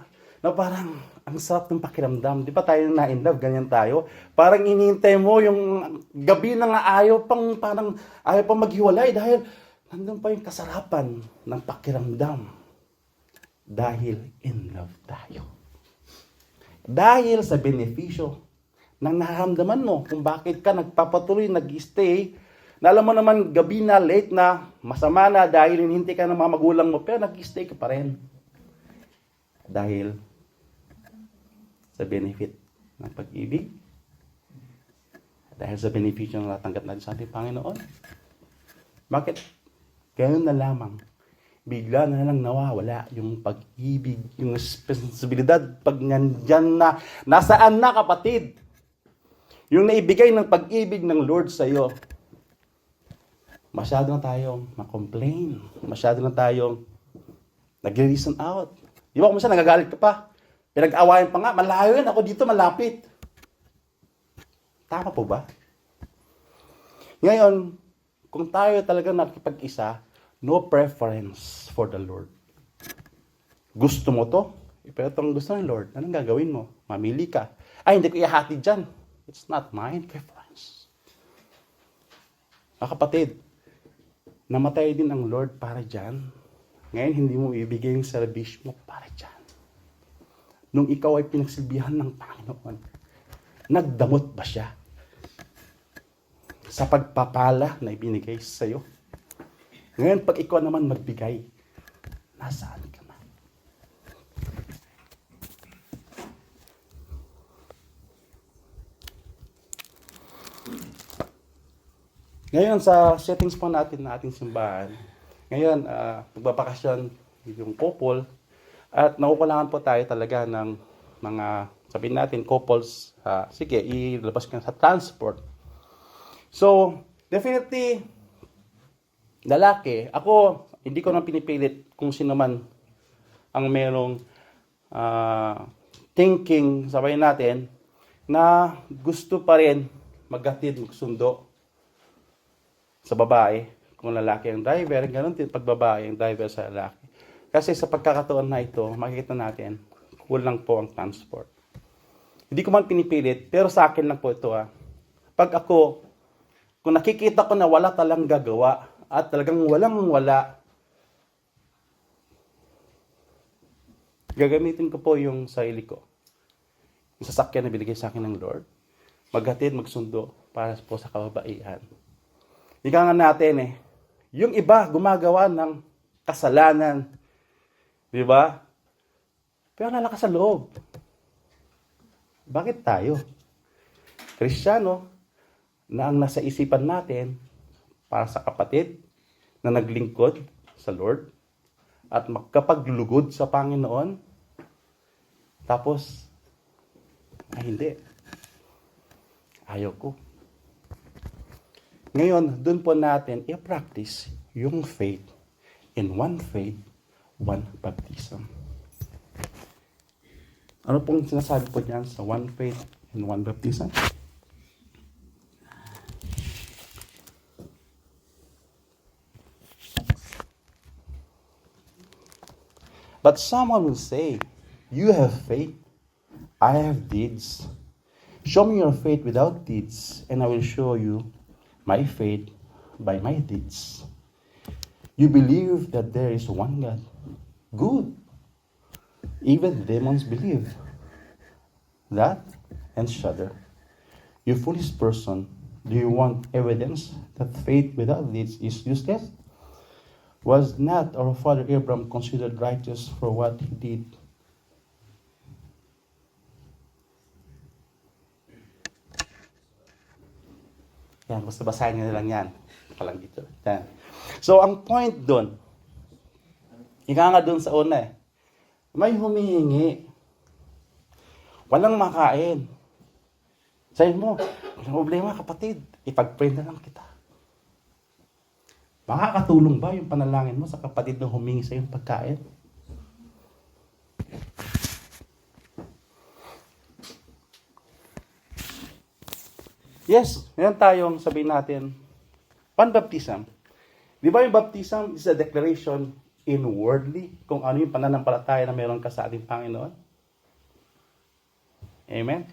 na parang ang sarap ng pakiramdam. Di ba tayo na in love, ganyan tayo? Parang inintay mo yung gabi na nga parang ayaw pang maghiwalay dahil nandun pa yung kasarapan ng pakiramdam. Dahil in love tayo. Dahil sa benepisyo ng nararamdaman mo kung bakit ka nagpapatuloy, nag-stay, na alam mo naman gabi na, late na, masama na dahil hinihintay ka ng mga magulang mo, pero nag-stay ka pa rin. Dahil sa benefit ng pag-ibig, dahil sa benepisyo na natanggap natin sa ating Panginoon. Bakit? Ganun na lamang. Bigla na lang nawawala yung pag-ibig, yung responsibilidad pag nandyan na, nasaan na kapatid? Yung naibigay ng pag-ibig ng Lord sa iyo. Masyado na tayong ma-complain. Masyado na tayong nag-reason out. Di ba kung minsan nagagalit ka pa? Pinag-awayan pa nga, malayo yan, ako dito malapit. Tama po ba? Ngayon, kung tayo talaga nakipag-isa, no preference for the Lord. Gusto mo to? Pero itong gusto ng Lord, anong gagawin mo? Mamili ka. Hindi ko ihahatid dyan. It's not mine preference. Mga kapatid, namatay din ang Lord para dyan. Ngayon, hindi mo ibigay yung service mo para dyan. Nung ikaw ay pinagsilbihan ng Panginoon, nagdamot ba siya sa pagpapala na ibinigay sa iyo? Ngayon, pag ikaw naman magbigay, nasaan ka na? Ngayon, sa settings po natin na ating simbahan, ngayon, magbabakasyon yung couple, at nakukulangan po tayo talaga ng mga, sabihin natin, couples, sige, ilabas ka sa transport. So, definitely, lalaki, ako, hindi ko nang pinipilit kung sino man ang merong thinking, sabihin natin, na gusto pa rin maghatid, magsundo sa babae. Kung lalaki ang driver, ganun din pag babae ang driver sa lalaki. Kasi sa pagkakataon na ito, makikita natin, kulang po ang transport. Hindi ko man pinipilit, pero sa akin lang po ito. Pag ako, kung nakikita ko na wala talang gagawa, at talagang walang-wala, gagamitin ko po yung sarili ko. Yung sasakyan na binigay sa akin ng Lord. Maghatid, magsundo para po sa kababaihan. Ika nga natin yung iba gumagawa ng kasalanan. Di ba? Pero nalakas sa loob. Bakit tayo? Kristiyano, na ang nasa isipan natin, para sa kapatid na naglingkod sa Lord at magkapaglugod sa Panginoon. Tapos, hindi. Ayaw ko. Ngayon, dun po natin i-practice yung faith. In one faith, one baptism. Ano pong sinasabi po diyan sa one faith and one baptism? But someone will say, you have faith, I have deeds. Show me your faith without deeds, and I will show you my faith by my deeds. You believe that there is one God. Good. Even demons believe that and shudder. You foolish person, do you want evidence that faith without deeds is useless? Was not our father Abraham considered righteous for what he did? Yan, basta basahin nyo lang yan. Palang dito. Yan. So, ang point doon, ika nga doon sa una may humihingi. Walang makain. Sabi mo, walang problema kapatid, ipag-pray na lang kita. Makakatulong ba yung panalangin mo sa kapatid na humingi sa iyong pagkain? Yes, meron tayong sabihin natin, pan-baptism. Di ba yung baptism is a declaration inwardly kung ano yung pananampalataya na meron ka sa ating Panginoon? Amen?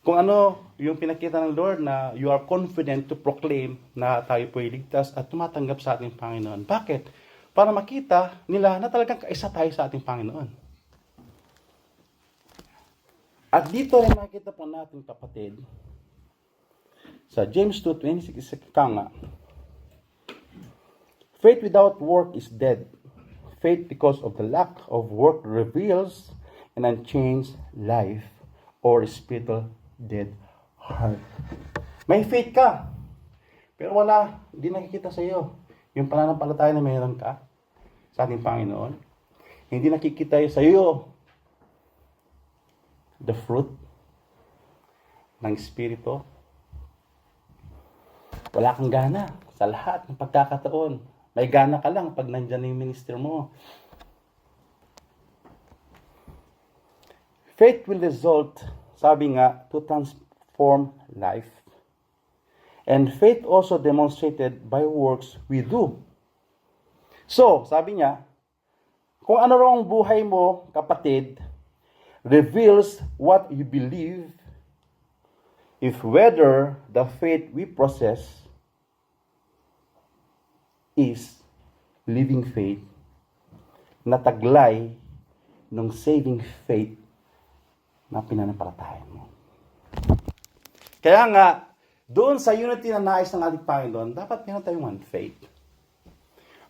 Kung ano yung pinakita ng Lord na you are confident to proclaim na tayo po iligtas at tumatanggap sa ating Panginoon. Bakit? Para makita nila na talagang kaisa tayo sa ating Panginoon. At dito rin makikita po natin kapatid, sa James 2:26 nga, faith without work is dead. Faith because of the lack of work reveals an unchanged life or spiritual dead heart. May faith ka, pero wala, hindi nakikita sa iyo yung pananampalataya na mayroon ka sa ating Panginoon. Hindi nakikita sa iyo the fruit ng Espiritu. Wala kang gana sa lahat ng pagkakataon. May gana ka lang pag nandyan yung minister mo. Faith will result, sabi nga, to transform life. And faith also demonstrated by works we do. So, sabi niya, kung ano raw ang buhay mo, kapatid, reveals what you believe, if whether the faith we possess is living faith na taglay ng saving faith na pinanampalataya mo. Kaya nga, doon sa unity na nais ng ating Panginoon, dapat meron tayong one faith.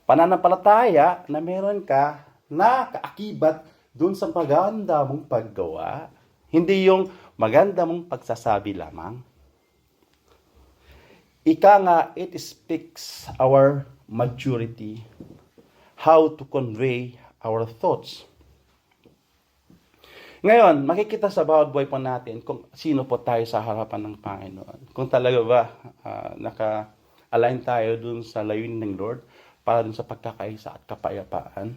Pananampalataya na meron ka na kaakibat doon sa maganda mong paggawa. Hindi yung maganda mong pagsasabi lamang. Ika nga, it speaks our maturity, how to convey our thoughts. Ngayon, makikita sa bawat buhay po natin kung sino po tayo sa harapan ng Panginoon. Kung talaga ba naka-align tayo dun sa layunin ng Lord para dun sa pagkakaisa at kapayapaan.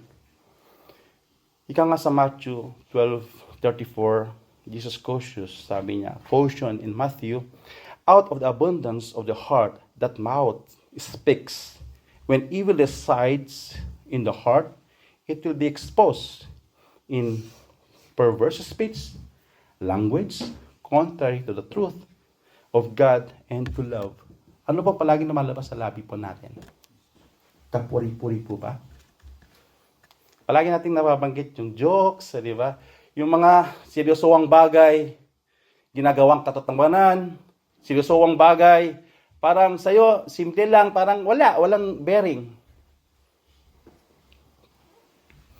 Ika nga sa Matthew 12:34, Jesus cautious, sabi niya, caution in Matthew, out of the abundance of the heart, that mouth speaks. When evil resides in the heart, it will be exposed in perverse speech, language, contrary to the truth of God and to love. Ano ba palagi na malabas sa labi po natin? Kapuri-puri po ba? Palagi nating nababanggit yung jokes, di ba? Yung mga seryosong bagay, ginagawang katotohanan, seryosong bagay, parang sa'yo, simple lang, parang walang bearing.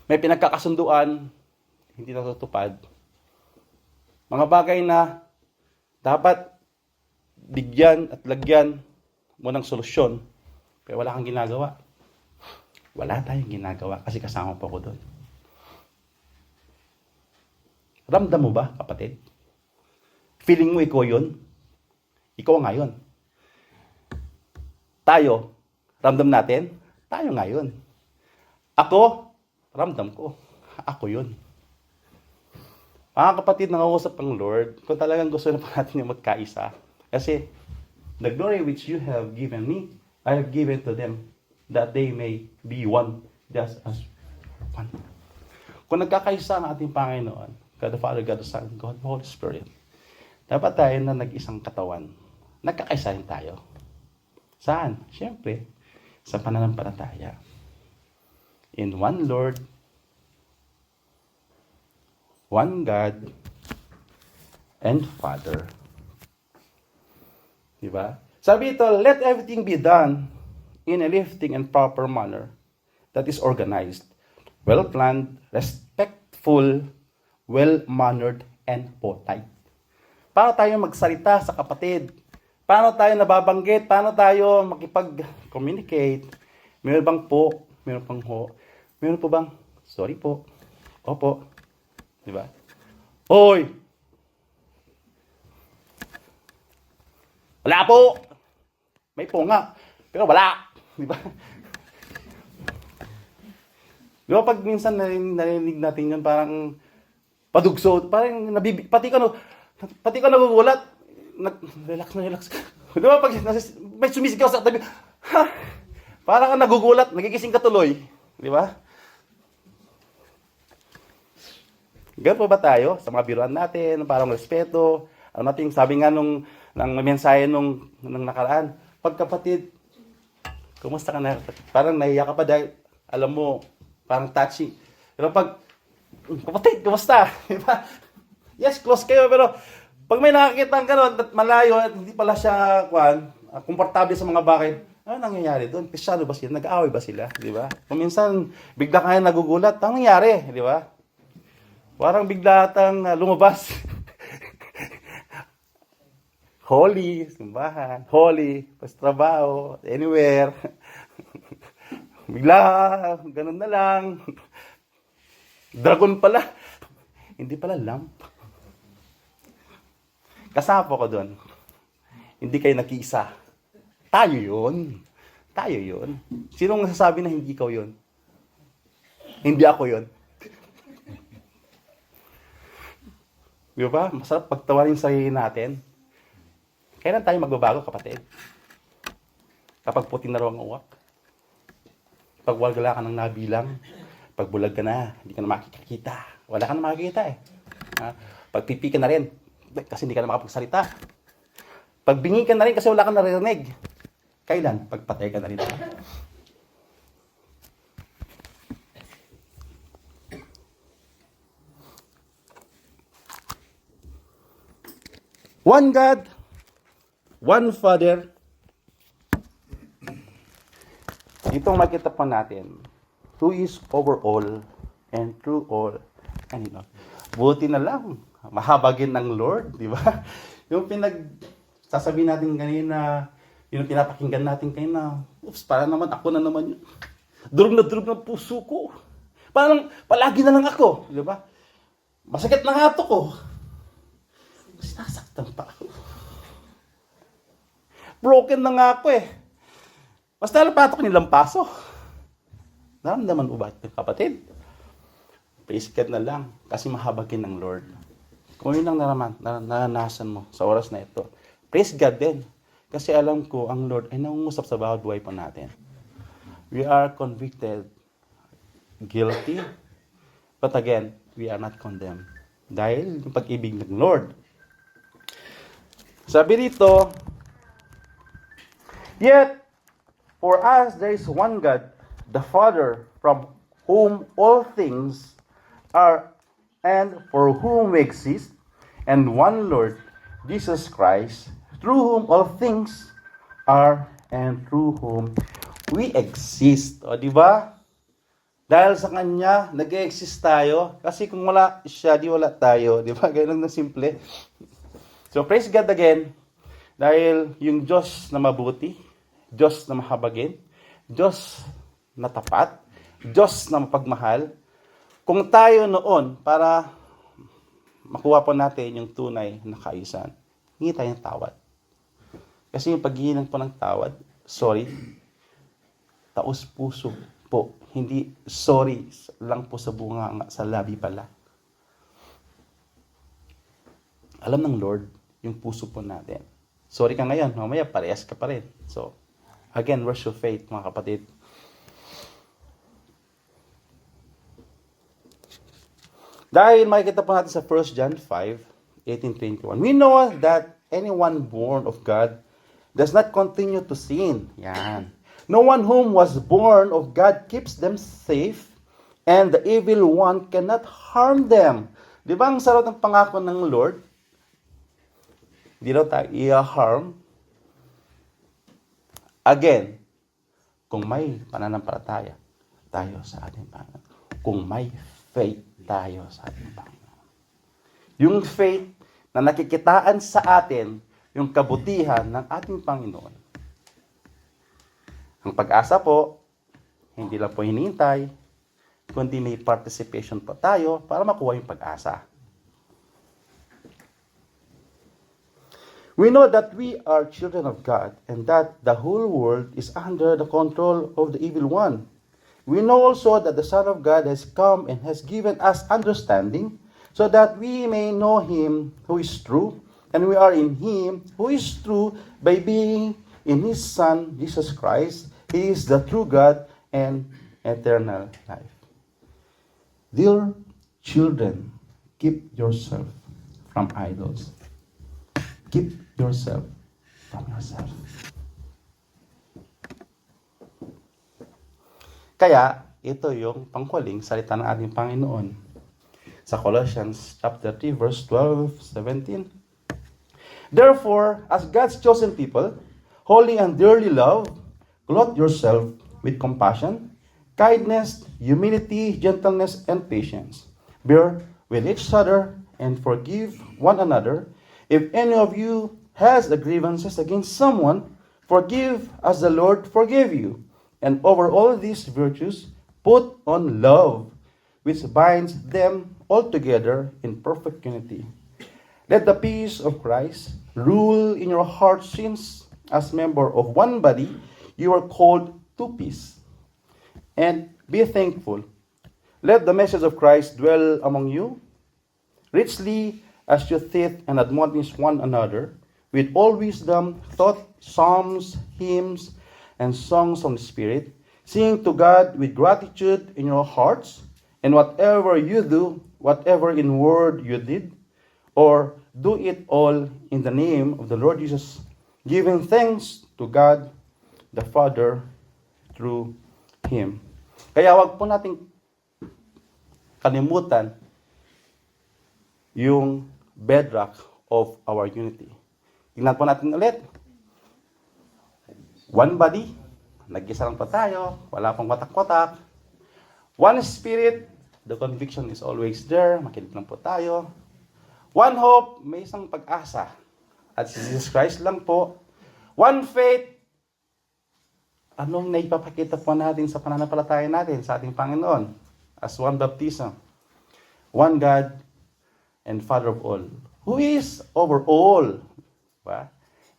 May pinagkakasunduan, hindi natutupad. Mga bagay na dapat bigyan at lagyan mo ng solusyon, Pero wala kang ginagawa. Wala tayong ginagawa kasi kasama po ako doon. Ramdam mo ba, kapatid? Feeling mo ikaw yun? Ikaw nga yun. Tayo, ramdam natin? Tayo nga yun. Ako, ramdam ko. Ako yun. Mga kapatid, nangausap ang Lord kung talagang gusto na pa natin yung magkaisa. Kasi, the glory which you have given me, I have given to them, that they may be one, just as one. Kung nagkakaisa ang ating Panginoon, God the Father, God the Son, God the Holy Spirit, dapat tayo na nag-isang katawan. Nagkakaisa rin tayo. Saan? Siyempre, sa pananampalataya. In one Lord, one God, and Father. Diba? Sabi ito, let everything be done in a lifting and proper manner that is organized, well-planned, respectful, well-mannered, and polite. Paano tayo magsalita sa kapatid? Paano tayo nababanggit? Paano tayo makipag-communicate? Meron bang po? Meron pang ho? Meron po bang sorry po? Opo. Diba? Hoy! Wala po! May po nga. Pero wala. Diba? Di ba pag minsan narinig natin yun, parang padugso, parang pati ka nagugulat, relax. Di ba pag may sumisigaw sa tabi, ha, parang ka nagugulat, nagigising ka tuloy. Di ba? Ganun po ba tayo sa mga biruan natin, parang respeto, ano natin, sabi nga nung mensahe nung nakaraan, pagkapatid, kumusta ka na? Parang nahiya ka pa dahil, alam mo, parang touchy. Pero pag, kapatid, kumusta? Diba? Yes, close kayo, pero pag may nakakita ka nun at malayo at hindi pala siya, komportable sa mga bakit, ano nangyayari doon? Pisyado ba sila? Nag-aaway ba sila? Di ba? Kung minsan, bigla kaya nagugulat, ano nangyari? Di ba? Parang bigla atang lumabas. Holy, simbahan, holy, pas trabaho, anywhere. Bigla, ganun na lang. Dragon pala. Hindi pala lamp. Kasama ko doon. Hindi kayo nag-iisa. Tayo yun. Tayo yun. Sinong nasasabi na hindi ikaw yun? Hindi ako yun. Di ba? Masarap pagtawarin sa sarili natin. Kailan tayo magbabago, kapatid? Kapag puti na raw ang uwak? Pag wala ka ng nabilang, pag bulag ka na, hindi ka na makikita. Wala ka na makikita eh. Pag pipi ka na rin, kasi hindi ka na makapagsalita. Pag bingi ka na rin kasi wala ka naririnig. Kailan? Pag patay ka na rin. One God, one Father. Itong makita po natin, who is over all and through all and in all. Buti na lang, mahabagin ng Lord, di ba? Yung sasabihin natin kanina, yung pinapakinggan natin kanina, oops, para naman ako na naman yun. Durog na puso ko. Parang palagi na lang ako, di ba? Masakit na nga ito ko. Sinasaktan pa ako. Broken na nga ako eh. Basta lapatok nilang paso. Naramdaman mo ba, kapatid? Praise God na lang kasi mahabagin ng Lord. Kung yun ang naranasan mo sa oras na ito, praise God din. Kasi alam ko, ang Lord ay nangungusap sa bawat buhay pa natin. We are convicted, guilty, but again, we are not condemned. Dahil yung pag-ibig ng Lord. Sabi dito, yet, for us, there is one God, the Father, from whom all things are, and for whom we exist, and one Lord, Jesus Christ, through whom all things are, and through whom we exist. O, di ba? Dahil sa Kanya, nag-exist tayo. Kasi kung wala siya, di wala tayo. Di ba? Ganun na simple. So, praise God again. Dahil yung Diyos na mabuti, Diyos na mahabagin, Diyos na tapat, Diyos na mapagmahal. Kung tayo noon, para makuha po natin yung tunay na kaayusan, hingi tayo ng tawad. Kasi yung paghihinang po ng tawad, sorry, taos puso po. Hindi sorry lang po sa bunga, sa labi pala. Alam ng Lord yung puso po natin. Sorry ka ngayon, mamaya parehas ka pa rin. So, again, where's your faith, mga kapatid? Dahil makikita po natin sa 1 John 5:18-21, we know that anyone born of God does not continue to sin. Yan. No one whom was born of God keeps them safe, and the evil one cannot harm them. Di ba ang sarap ng pangako ng Lord? Hindi daw tayo i-harm. Again, kung may pananampalataya tayo sa ating Panginoon. Kung may faith tayo sa ating Panginoon. Yung faith na nakikitaan sa atin yung kabutihan ng ating Panginoon. Ang pag-asa po, hindi lang po hinihintay, kundi may participation po tayo para makuha yung pag-asa. We know that we are children of God and that the whole world is under the control of the evil one. We know also that the Son of God has come and has given us understanding so that we may know Him who is true, and we are in Him who is true by being in His Son, Jesus Christ. He is the true God and eternal life. Dear children, keep yourself from idols. Keep yourself from yourself. Kaya, ito yung panghuling salita ng ating Panginoon. Sa Colossians chapter 3, verse 12-17. Therefore, as God's chosen people, holy and dearly loved, clothe yourself with compassion, kindness, humility, gentleness, and patience. Bear with each other and forgive one another. If any of you has a grievances against someone, forgive as the Lord forgave you. And over all these virtues, put on love, which binds them all together in perfect unity. Let the peace of Christ rule in your hearts, since as member of one body, you are called to peace. And be thankful. Let the message of Christ dwell among you, richly as you teach and admonish one another, with all wisdom, thought, psalms, hymns, and songs from the Spirit, singing to God with gratitude in your hearts, and whatever you do, whatever in word you did, or do it all in the name of the Lord Jesus, giving thanks to God the Father through Him. Kaya wag po nating kalimutan yung bedrock of our unity. Tingnan po natin ulit. One body, nag-isa lang pa tayo, wala pang watak-watak. One spirit, the conviction is always there, makinig lang po tayo. One hope, may isang pag-asa. At si Jesus Christ lang po. One faith, anong naipapakita po natin sa pananampalataya natin sa ating Panginoon? As one baptism. One God and Father of all, who is over all, ba?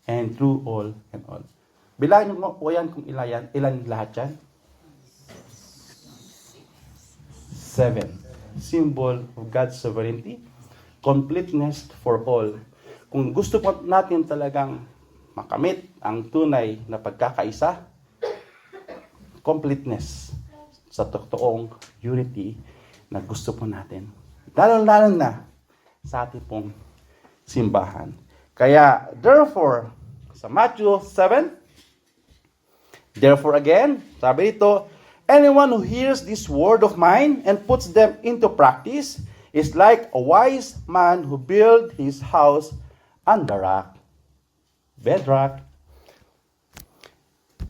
And through all and all. Bilangin mo po yan kung ilan lahat yan? 7. Symbol of God's sovereignty, completeness for all. Kung gusto po natin talagang makamit ang tunay na pagkakaisa, completeness sa totoong unity na gusto po natin. Lalo-lalo na sa ating pong simbahan. Kaya, therefore, sa Matthew 7, therefore again, sabi dito, anyone who hears this word of mine and puts them into practice is like a wise man who built his house on the rock. Bedrock.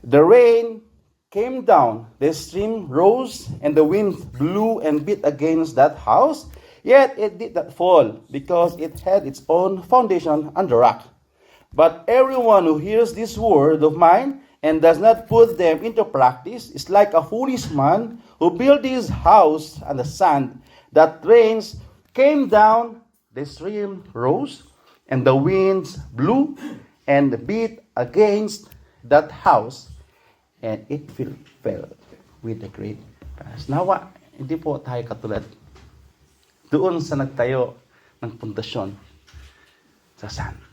The rain came down, the stream rose, and the wind blew and beat against that house. Yet it did not fall, because it had its own foundation on the rock. But everyone who hears this word of mine and does not put them into practice is like a foolish man who built his house on the sand. That rains came down, the stream rose, and the winds blew and beat against that house, and it fell with a great crash. Nawa, hindi po tayo katulad doon sa nagtayo ng pundasyon sa sand.